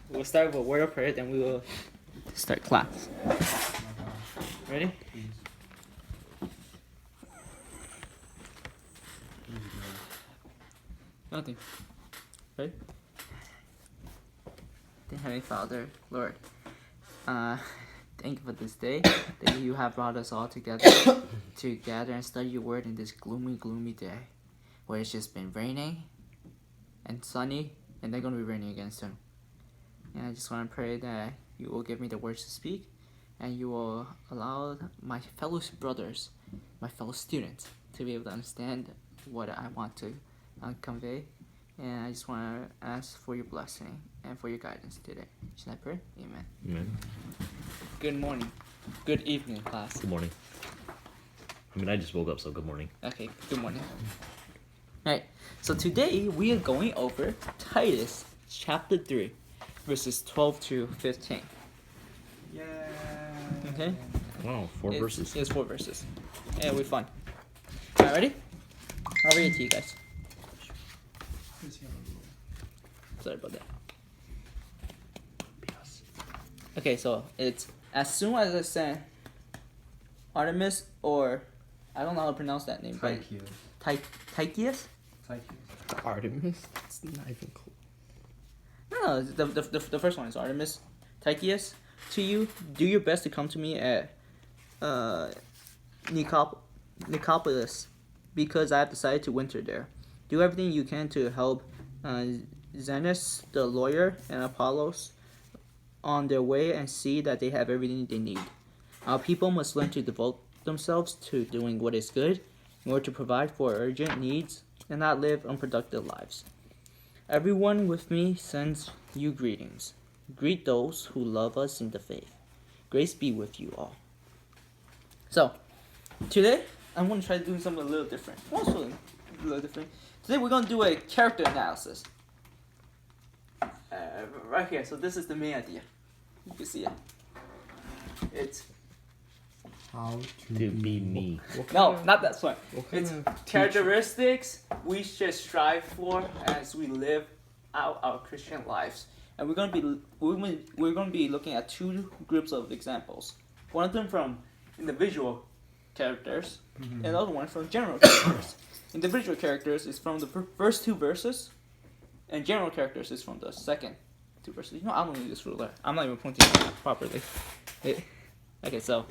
we'll start with a word of prayer, then we will start class. Ready? Nothing. Ready? Dear Heavenly Father, Lord, thank you for this day that you have brought us all together to gather and study your word in this gloomy day where it's just been raining and sunny and they're going to be raining again soon. And I just want to pray that you will give me the words to speak and you will allow my fellow brothers, my fellow students to be able to understand what I want to convey. And I just want to ask for your blessing and for your guidance today. Should I pray? Amen. Amen. Good morning. Good evening, class. Good morning. I mean, I just woke up, so good morning. Okay, good morning. Alright, so today we are going over Titus chapter 3, verses 12 to 15. Yeah. Okay? Wow, 4 verses. It's 4 verses. And it'll be fun. Alright, ready? I'll read it to you guys. Sorry about that. Okay, so it's as soon as I said Artemis, or I don't know how to pronounce that name. Titus. Titus? Artemis? It's not even cool. No, the first one is Artemis. Titus, to you, do your best to come to me at Nicopolis, because I have decided to winter there. Do everything you can to help Zenos, the lawyer, and Apollos on their way and see that they have everything they need. Our people must learn to devote themselves to doing what is good in order to provide for urgent needs and not live unproductive lives. Everyone with me sends you greetings. Greet those who love us in the faith. Grace be with you all. So, today, I'm going to try doing something a little different. Also, a little different. Today, we're going to do a character analysis. Right here. So, this is the main idea. You can see it. It's How To be me. no, not that one. It's of characteristics we should strive for as we live out our Christian lives. And we're going to be looking at 2 groups of examples. One of them from individual characters, and the other one from general characters. Individual characters is from the first 2 verses, and general characters is from the second 2 verses. You know, I don't need this ruler. I'm not even pointing it out properly. Okay, so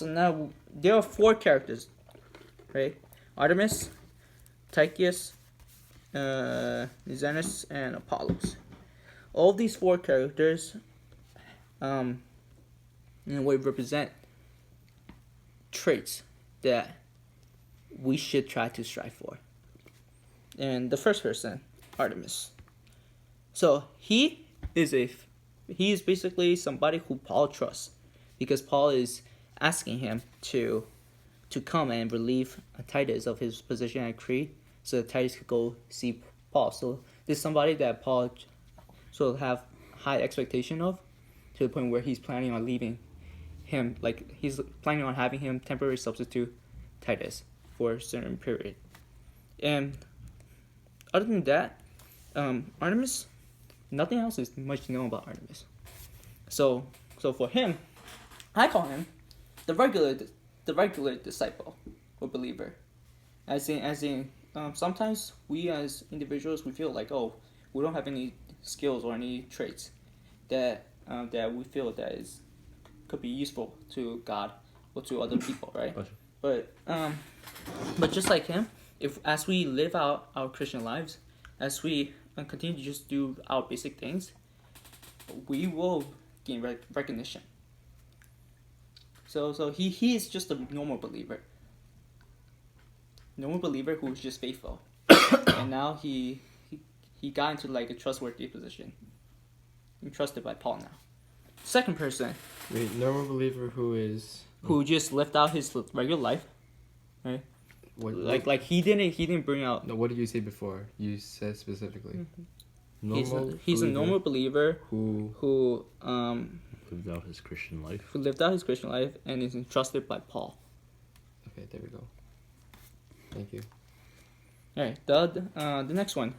now there are 4 characters, right? Artemis, Tychus, Zenos, and Apollos. All these 4 characters, in a way, represent traits that we should try to strive for. And the first person, Artemis. So he is basically somebody who Paul trusts, because Paul is asking him to come and relieve Titus of his position at Crete, so that Titus could go see Paul. So this is somebody that Paul sort of have high expectation of, to the point where he's planning on leaving him, like he's planning on having him temporarily substitute Titus for a certain period. And other than that, Artemis, nothing else is much known about Artemis. So for him, I call him the regular disciple or believer. As in, sometimes we as individuals, we feel like, oh, we don't have any skills or any traits that we feel that could be useful to God or to other people, right? But just like him, as we live out our Christian lives, as we continue to just do our basic things, we will gain recognition. So he is just a normal believer who is just faithful, and now he got into like a trustworthy position. I'm trusted by Paul now. Second person. Wait, normal believer who just lived out his regular life, right? Like he didn't bring out. No, what did you say before? You said specifically. He's a normal believer who lived out his Christian life. Who lived out his Christian life and is entrusted by Paul. Okay, there we go. Thank you. All right, the next one.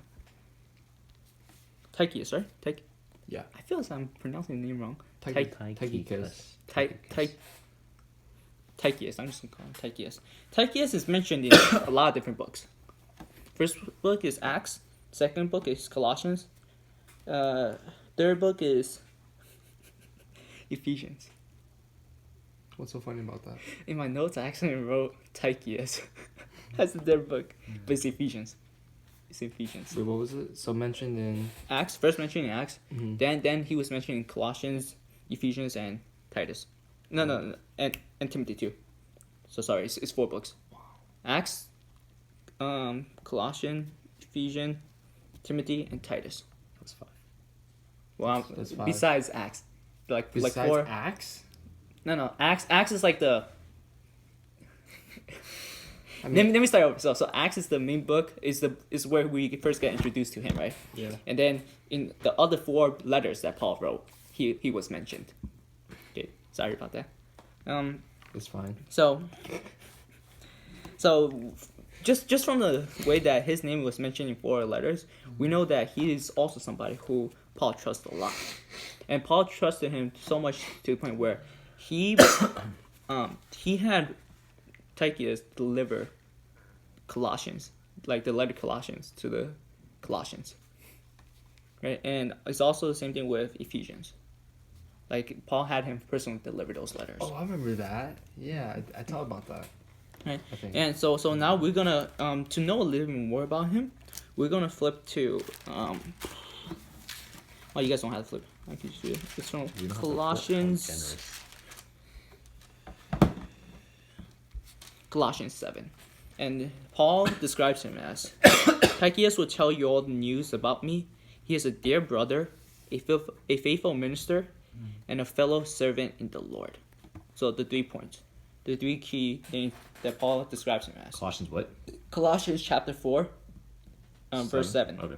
Tychus, right? Yeah. I feel as I'm pronouncing the name wrong. Tychicus. Tychus. I'm just gonna call him Tychus. Tychus is mentioned in a lot of different books. First book is Acts. Second book is Colossians. Third book is Ephesians. What's so funny about that? In my notes, I actually wrote Tychus as the third book, but it's Ephesians. It's Ephesians. Wait, what was it? So mentioned in Acts, first mentioned in Acts. Mhm. Then he was mentioned in Colossians, Ephesians, and Titus. No, and Timothy too. So sorry, it's 4 books. Wow. Acts, Colossians, Ephesians, Timothy, and Titus. That's 5. Well, That's 5. besides Acts, like Besides 4. Acts? No, Acts is like the. I mean, Let me start over. So Acts is the main book. Is where we first get introduced to him, right? yeah. And then in the other 4 letters that Paul wrote, he was mentioned. Okay, sorry about that. It's fine. So just from the way that his name was mentioned in 4 letters, we know that he is also somebody who Paul trusts a lot, and Paul trusted him so much to the point where he had Tychus deliver Colossians, like the letter Colossians, to the Colossians. Right? And it's also the same thing with Ephesians. Like, Paul had him personally deliver those letters. Oh, I remember that. Yeah, I thought about that. Right? I think. And so now we're gonna, to know a little bit more about him, we're gonna flip to, oh, you guys don't have to flip. I can just do it. It's from You don't have to flip. How Colossians. generous. Colossians 7. And Paul describes him as Tychus will tell you all the news about me. He is a dear brother, a faithful minister, and a fellow servant in the Lord. So the 3 points. The 3 key things that Paul describes him as. Colossians what? Colossians chapter 4, verse 7. Okay.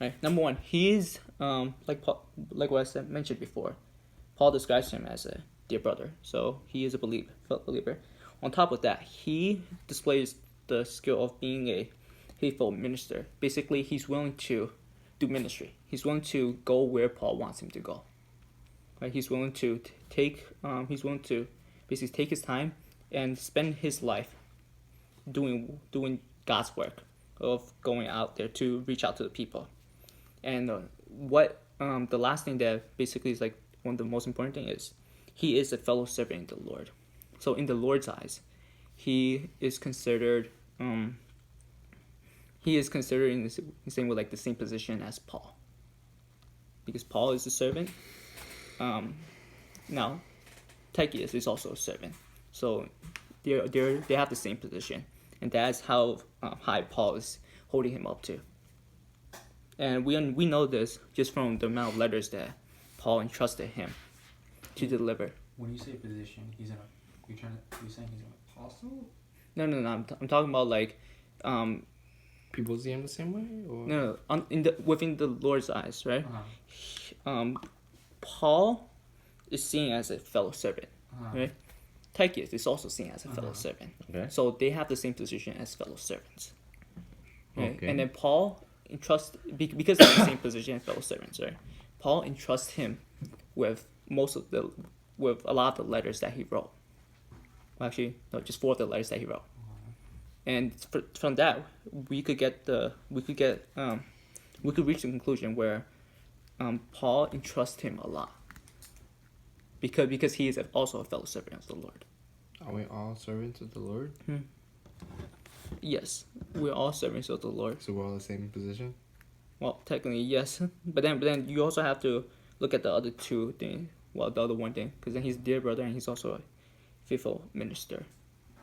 Right. Number 1, he is like what I mentioned before. Paul describes him as a dear brother, so he is a believer. On top of that, he displays the skill of being a faithful minister. Basically, he's willing to do ministry. He's willing to go where Paul wants him to go. Right? He's willing to take basically take his time and spend his life doing God's work of going out there to reach out to the people. And the last thing that basically is like one of the most important thing is he is a fellow servant in the Lord. So in the Lord's eyes, he is considered in the same way, like the same position as Paul, because Paul is a servant. Now, Tychus is also a servant, so they have the same position, and that's how high Paul is holding him up to. And we know this just from the amount of letters that Paul entrusted him to deliver. When you say position, you're saying he's an apostle? No. I'm talking about like, People see him the same way, or no. Within the Lord's eyes, right? Uh-huh. Paul is seen as a fellow servant, Uh-huh. right? Tychus is also seen as a fellow servant. Okay. So they have the same position as fellow servants. Right? Okay. And then Paul entrusts, because of the same position as fellow servants, right? Paul entrusts him with with a lot of the letters that he wrote. Well, actually, no, just 4 of the letters that he wrote. And from that, we could reach the conclusion where Paul entrusts him a lot, because he is also a fellow servant of the Lord. are we all servants of the Lord? Yes, we're all servants of the Lord. So we're all the same position? Well, technically, yes. But then you also have to look at the other 2 things. Well, the other 1 thing, because then he's a dear brother and he's also a faithful minister,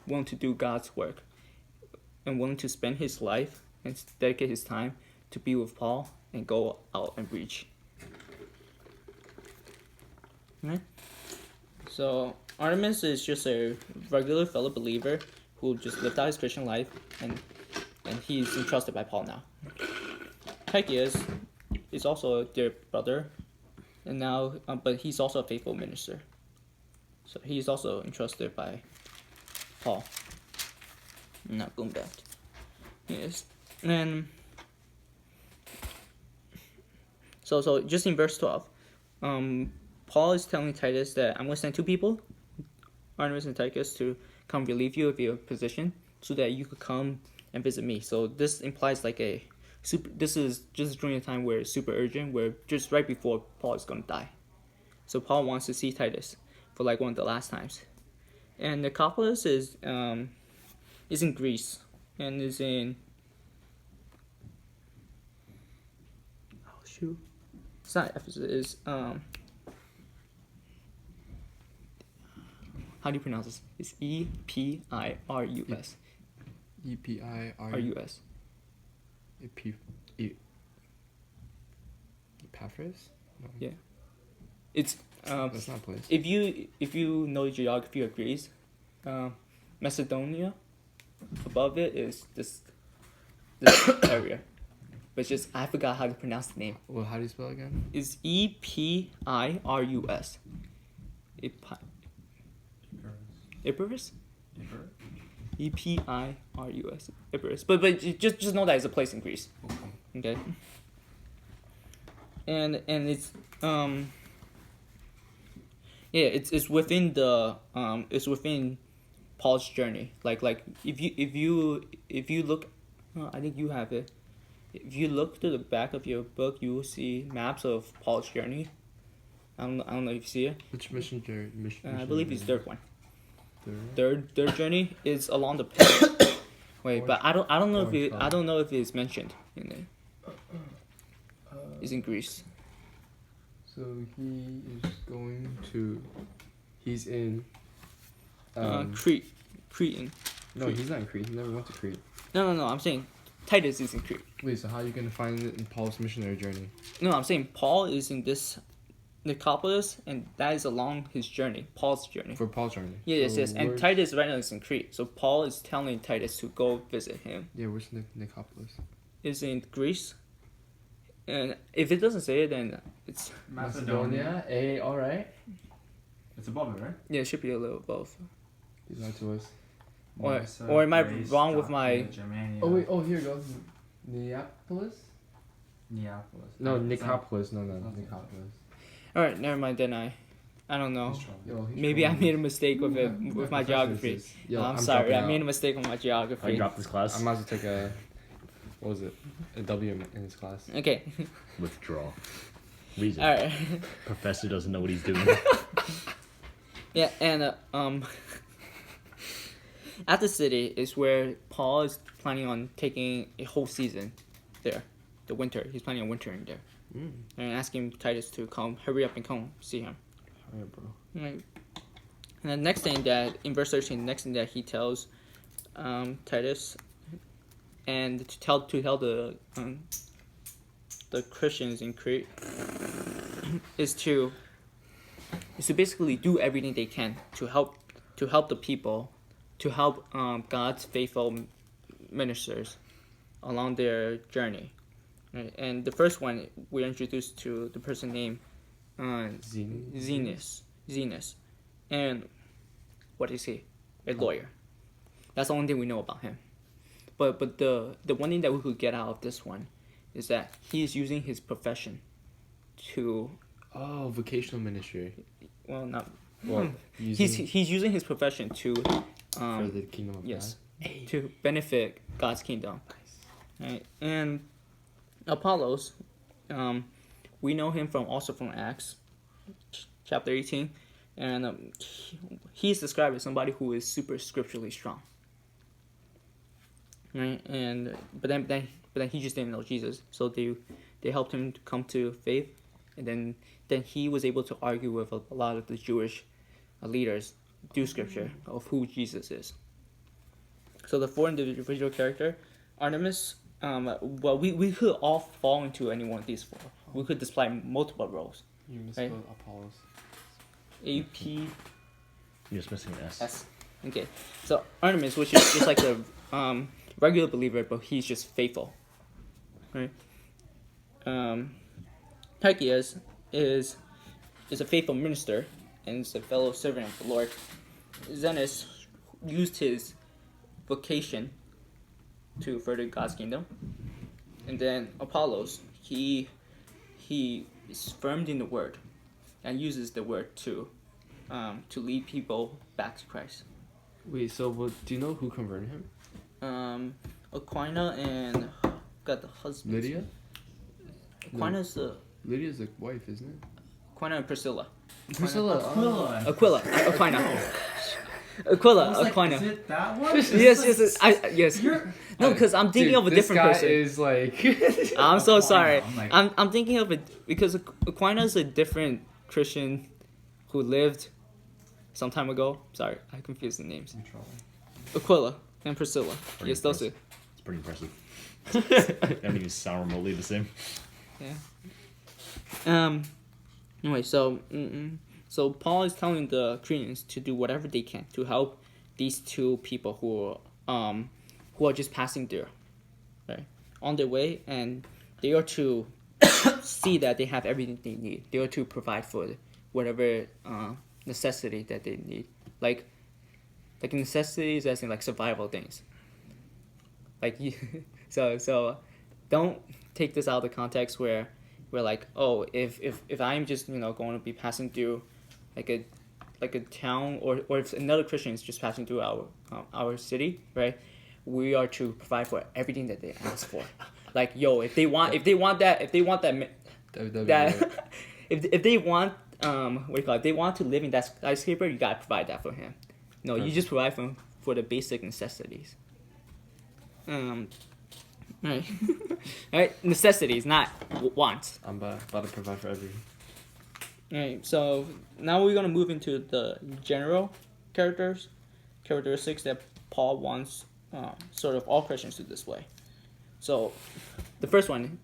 willing to do God's work, and willing to spend his life and dedicate his time to be with Paul and go out and preach. Right? So Artemis is just a regular fellow believer who just lived out his Christian life, and he's entrusted by Paul now. Tychus is also a dear brother, and now, but he's also a faithful minister. So he's also entrusted by Paul. Now going back. Yes. And So just in verse 12, Paul is telling Titus that I'm going to send two people, Artemis and Tychus, to come relieve you of your position so that you could come and visit me. So this implies like a super. This is just during a time where it's super urgent, where just right before Paul is going to die. So Paul wants to see Titus for like one of the last times. And Nicopolis is in Greece and is in. Oh shoot! It's not Ephesus. It's How do you pronounce this? It's Epirus. Epirus. Epaphras? No. Yeah. It's That's not a place. if you know geography of Greece, Macedonia, above it is this area, but just I forgot how to pronounce the name. Well, how do you spell it again? It's Epirus. Epirus. Epirus. Epirus. But just know that it's a place in Greece. Okay. And it's it's within the it's within Paul's journey. Like if you look, I think you have it. If you look to the back of your book, you will see maps of Paul's journey. I don't know if you see it. Which mission journey? I believe it's third one. Third? Third journey is along the path. Wait, but I don't know if Orange I don't know if it's mentioned in there. It's in Greece. So he is going to. He's in. Crete. Cretan. No, he's not in Crete. He never went to Crete. No. I'm saying Titus is in Crete. Wait, so how are you gonna find it in Paul's missionary journey? No, I'm saying Paul is in this Nicopolis, and that is along his journey, Paul's journey. For Paul's journey. Yes. So And where's- Titus right now is in Crete. So Paul is telling Titus to go visit him. Yeah, where's Nicopolis? Is in Greece. And if it doesn't say it, then it's Macedonia. Hey, alright. It's above it, right? yeah, it should be a little above. He's not to us. Or am I wrong with my- Germania, Oh, wait, oh, here it goes. Neapolis? Neapolis. No, It's not- Nicopolis. No, it's not Nicopolis. All right, never mind. Then I don't know. He's trouble. Yo, he's Maybe I trolling made a us. mistake with it with my geography. Yo, I'm sorry, I dropping made a out. mistake with my I geography. dropped this class. I might as well take a. What was it? A W in his class. Okay, Withdraw. Reason. all right. Professor doesn't know what he's doing. Yeah, and at the city is where Paul is planning on taking a whole season there, the winter. He's planning on wintering there, and asking Titus to hurry up and come see him. Alright, bro. Right. And the next thing that in verse 13, the next thing that he tells Titus and to tell the Christians in Crete is to basically do everything they can to help the people, to help God's faithful ministers along their journey. Right? And the first one we're introduced to the person named Zenas, and what is he? A lawyer. That's the only thing we know about him. But the one thing that we could get out of this one is that he is using his profession to Oh, vocational ministry. not Well, he's using his profession to for the kingdom of yes God. to benefit God's kingdom. Right? And Apollos, we know him also from Acts chapter 18, and he's described as somebody who is super scripturally strong. Right, but then he just didn't know Jesus, so they helped him to come to faith, and then he was able to argue with a lot of the Jewish leaders through scripture of who Jesus is. So the four individual character, Artemis, well we could all fall into any one of these four. We could display multiple roles. You Right. misspelled Apollos. A-P-S. You're just missing an S. Okay, so Artemis, which is just like a regular believer, but he's just faithful, right? Tychus is a faithful minister and is a fellow servant of the Lord. Zenas used his vocation to further God's kingdom, and then Apollos, he he is firm in the word, and uses the word to lead people back to Christ. Wait, so do you know who converted him? Aquina and got the husband. Lydia? Aquina's the Lydia's the wife, isn't it? Aquina and Priscilla. Priscilla. Aquila. Aquina. Aquila. Aquina. Is it that one? Yes. No, because I'm thinking of a different person. This guy is like. I'm so sorry. I'm like- I'm thinking of it because Aquinas a different Christian who lived some time ago. Sorry, I confused the names. Aquila and Priscilla. Pretty Yes, those two. It's pretty impressive. They don't even sound remotely the same. Yeah. Anyway, so Paul is telling the Cretans to do whatever they can to help these two people who are just passing through, right, on their way, and they are to see that they have everything they need. They are to provide for whatever necessity that they need, like necessities as in like survival things. Like so don't take this out of the context where we're like, oh, if I'm just going to be passing through like a town, or if another Christian is just passing through our city, right, we are to provide for everything that they ask for. Like, yo, if they want that if they want if they want to live in that skyscraper, you gotta provide that for him. No, you just provide for the basic necessities. Right. Right, necessities, not wants. I'm about to provide for everyone. Alright, so now we're gonna move into the general characteristics that Paul wants sort of all Christians to display. So the first one,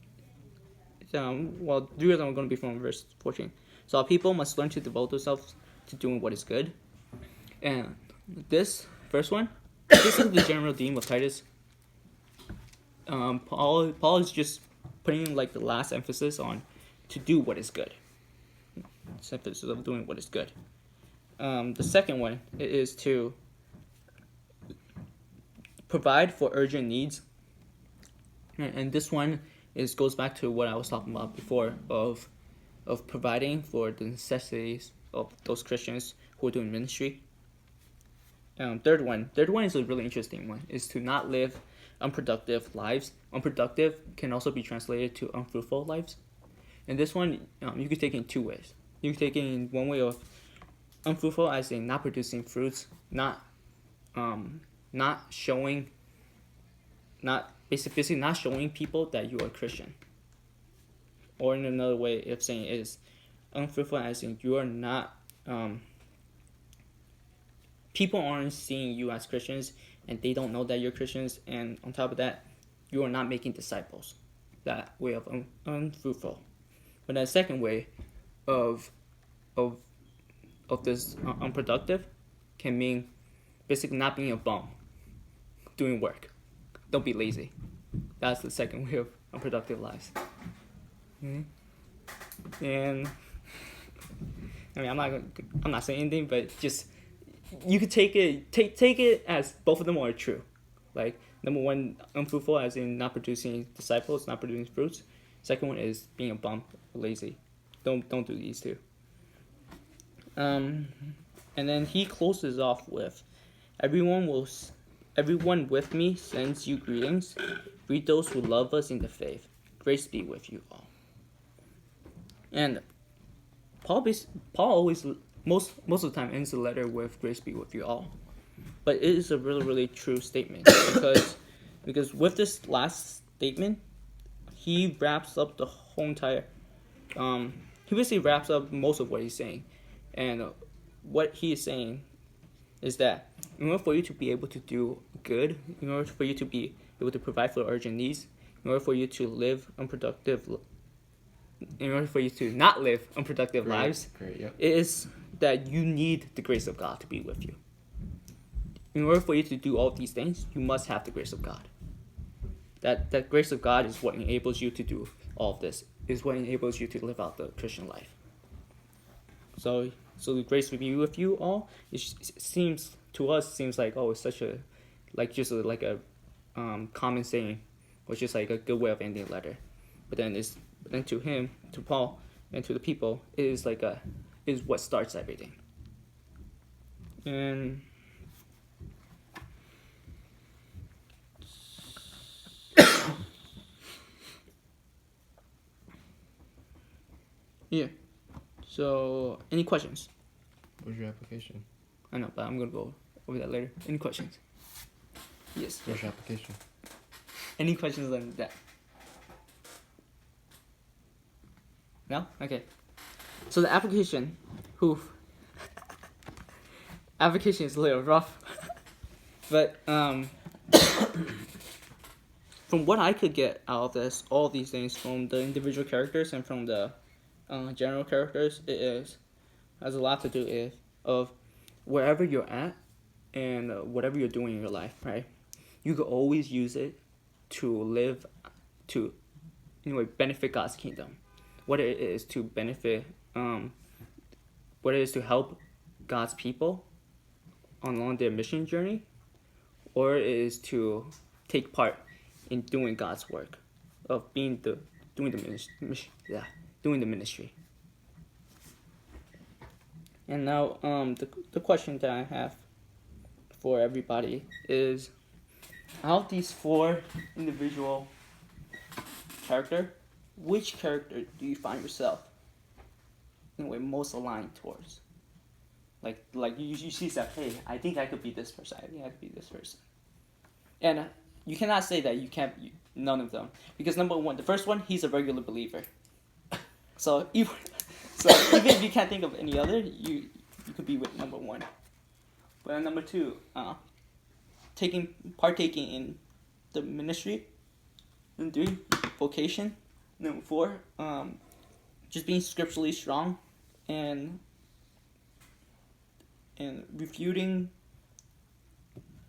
three of them are going to be from verse 14. So our people must learn to devote themselves to doing what is good. And this first one, this is the general theme of Titus. Paul is just putting like the last emphasis on to do what is good. It's emphasis of doing what is good. The second one is to provide for urgent needs. And this one goes back to what I was talking about before of providing for the necessities of those Christians who are doing ministry. Third one is a really interesting one, is to not live unproductive lives. Unproductive can also be translated to unfruitful lives. And this one, you could take it in two ways. You could take it in one way of unfruitful as in not producing fruits, basically not showing people that you are a Christian. Or in another way of saying it is unfruitful as in you are not, people aren't seeing you as Christians and they don't know that you're Christians, and on top of that, you are not making disciples. That way of unfruitful. But that second way of this unproductive can mean basically not being a bum, doing work. Don't be lazy. That's the second way of unproductive lives. Mm-hmm. And I mean, I'm not saying anything, but just you could take it as both of them are true. Like number one, unfruitful as in not producing disciples, not producing fruits. Second one is being a bum, lazy. Don't do these two. And then he closes off with, everyone with me sends you greetings. Greet those who love us in the faith. Grace be with you all. And Paul always, most of the time, ends the letter with grace be with you all. But it is a really, really true statement because with this last statement, he wraps up the whole entire. He basically wraps up most of what he's saying, and what he is saying is that in order for you to be able to do good, in order for you to be able to provide for urgent needs, in order for you to live unproductive, in order for you to not live unproductive lives, Yep. it is that you need the grace of God to be with you. In order for you to do all these things, you must have the grace of God. That grace of God is what enables you to do all of this, is what enables you to live out the Christian life. So the grace will be with you all. It seems like, oh, it's such a common saying, which is like a good way of ending a letter. but then to him, to Paul, and to the people, is what starts everything. And yeah. So, any questions? What's your application? I know, but I'm gonna go over that later. Any questions? Yes. What's your application? Any questions on that? No? Okay. So the application, application is a little rough, but from what I could get out of this, all these things from the individual characters and from the general characters, has a lot to do of wherever you're at and whatever you're doing in your life, right? You could always use it to benefit God's kingdom. Whether it is to benefit, whether it is to help God's people along their mission journey, or it is to take part in doing God's work, of doing the ministry. And now, the question that I have for everybody is, out of these 4 individual characters, which character do you find yourself most aligned towards? Like you see stuff, hey, I think I could be this person. I think I could be this person. And you cannot say that you can't be none of them, because number 1, the first one, he's a regular believer. So even if you can't think of any other, you could be with number 1. But number 2, partaking in the ministry. And 3, vocation. Number 4, just being scripturally strong and refuting.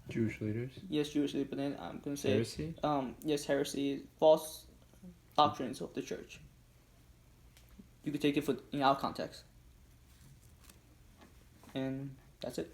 Jewish leaders. Yes, Jewish leaders, but then I'm gonna say Heresy? Yes, heresy, false doctrines of the church. You could take it in our context, and that's it.